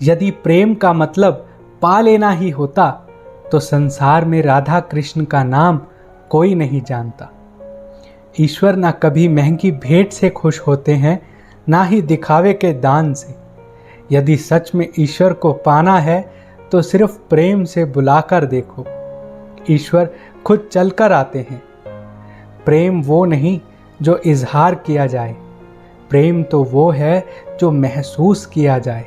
यदि प्रेम का मतलब पा लेना ही होता तो संसार में राधा कृष्ण का नाम कोई नहीं जानता। ईश्वर ना कभी महंगी भेंट से खुश होते हैं, ना ही दिखावे के दान से। यदि सच में ईश्वर को पाना है तो सिर्फ प्रेम से बुलाकर देखो, ईश्वर खुद चलकर आते हैं। प्रेम वो नहीं जो इजहार किया जाए, प्रेम तो वो है जो महसूस किया जाए।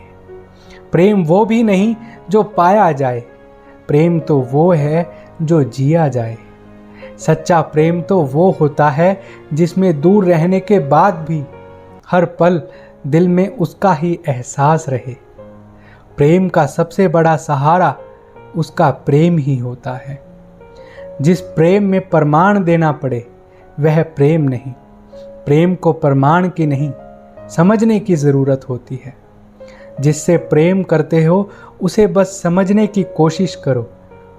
प्रेम वो भी नहीं जो पाया जाए, प्रेम तो वो है जो जिया जाए। सच्चा प्रेम तो वो होता है जिसमें दूर रहने के बाद भी हर पल दिल में उसका ही एहसास रहे। प्रेम का सबसे बड़ा सहारा उसका प्रेम ही होता है। जिस प्रेम में प्रमाण देना पड़े वह प्रेम नहीं। प्रेम को प्रमाण की नहीं, समझने की ज़रूरत होती है। जिससे प्रेम करते हो उसे बस समझने की कोशिश करो,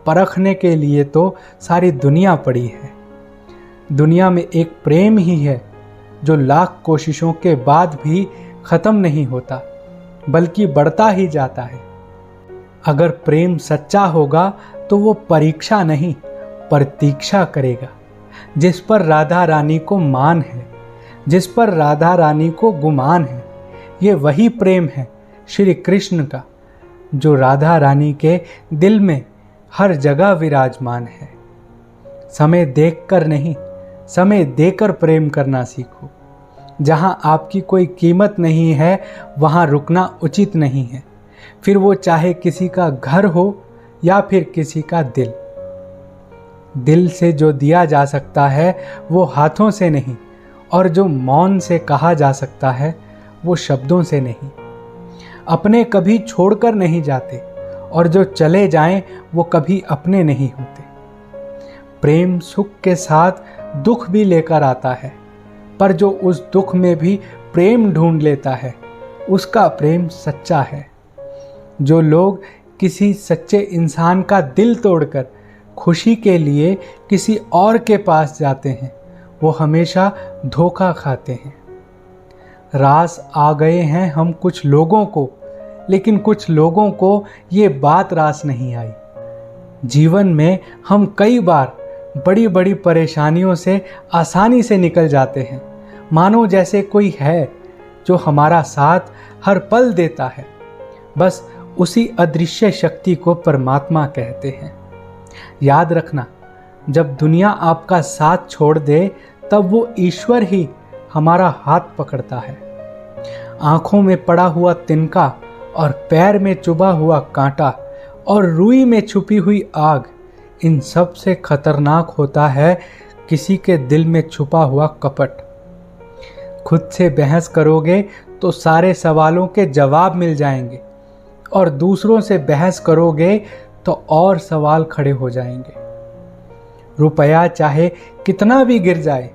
परखने के लिए तो सारी दुनिया पड़ी है। दुनिया में एक प्रेम ही है जो लाख कोशिशों के बाद भी ख़त्म नहीं होता, बल्कि बढ़ता ही जाता है। अगर प्रेम सच्चा होगा तो वो परीक्षा नहीं, प्रतीक्षा करेगा। जिस पर राधा रानी को मान है, जिस पर राधा रानी को गुमान है, ये वही प्रेम है श्री कृष्ण का, जो राधा रानी के दिल में हर जगह विराजमान है। समय देखकर नहीं, समय देकर प्रेम करना सीखो। जहाँ आपकी कोई कीमत नहीं है वहाँ रुकना उचित नहीं है, फिर वो चाहे किसी का घर हो या फिर किसी का दिल। दिल से जो दिया जा सकता है वो हाथों से नहीं, और जो मौन से कहा जा सकता है वो शब्दों से नहीं। अपने कभी छोड़कर नहीं जाते, और जो चले जाएं वो कभी अपने नहीं होते। प्रेम सुख के साथ दुख भी लेकर आता है, पर जो उस दुख में भी प्रेम ढूंढ लेता है उसका प्रेम सच्चा है। जो लोग किसी सच्चे इंसान का दिल तोड़कर खुशी के लिए किसी और के पास जाते हैं वो हमेशा धोखा खाते हैं। रास आ गए हैं हम कुछ लोगों को, लेकिन कुछ लोगों को ये बात रास नहीं आई। जीवन में हम कई बार बड़ी बड़ी परेशानियों से आसानी से निकल जाते हैं, मानो जैसे कोई है जो हमारा साथ हर पल देता है। बस उसी अदृश्य शक्ति को परमात्मा कहते हैं। याद रखना, जब दुनिया आपका साथ छोड़ दे तब वो ईश्वर ही हमारा हाथ पकड़ता है। आंखों में पड़ा हुआ तिनका और पैर में चुभा हुआ कांटा और रुई में छुपी हुई आग, इन सब से खतरनाक होता है किसी के दिल में छुपा हुआ कपट। खुद से बहस करोगे तो सारे सवालों के जवाब मिल जाएंगे, और दूसरों से बहस करोगे तो और सवाल खड़े हो जाएंगे। रुपया चाहे कितना भी गिर जाए,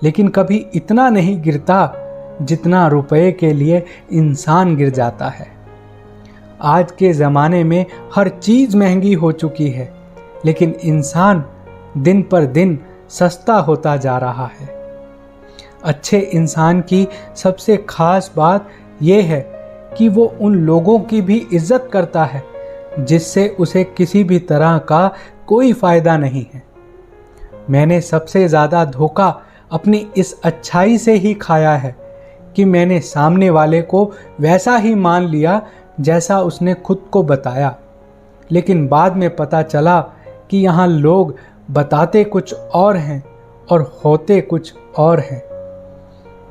लेकिन कभी इतना नहीं गिरता जितना रुपये के लिए इंसान गिर जाता है। आज के ज़माने में हर चीज़ महंगी हो चुकी है, लेकिन इंसान दिन पर दिन सस्ता होता जा रहा है। अच्छे इंसान की सबसे खास बात यह है कि वो उन लोगों की भी इज्जत करता है जिससे उसे किसी भी तरह का कोई फ़ायदा नहीं है। मैंने सबसे ज़्यादा धोखा अपनी इस अच्छाई से ही खाया है कि मैंने सामने वाले को वैसा ही मान लिया जैसा उसने खुद को बताया, लेकिन बाद में पता चला कि यहाँ लोग बताते कुछ और हैं और होते कुछ और हैं।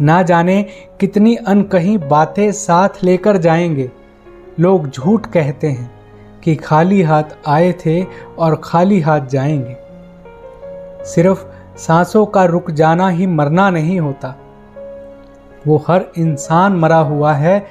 ना जाने कितनी अनकही बातें साथ लेकर जाएंगे। लोग झूठ कहते हैं कि खाली हाथ आए थे और खाली हाथ जाएंगे। सिर्फ सांसों का रुक जाना ही मरना नहीं होता, वो हर इंसान मरा हुआ है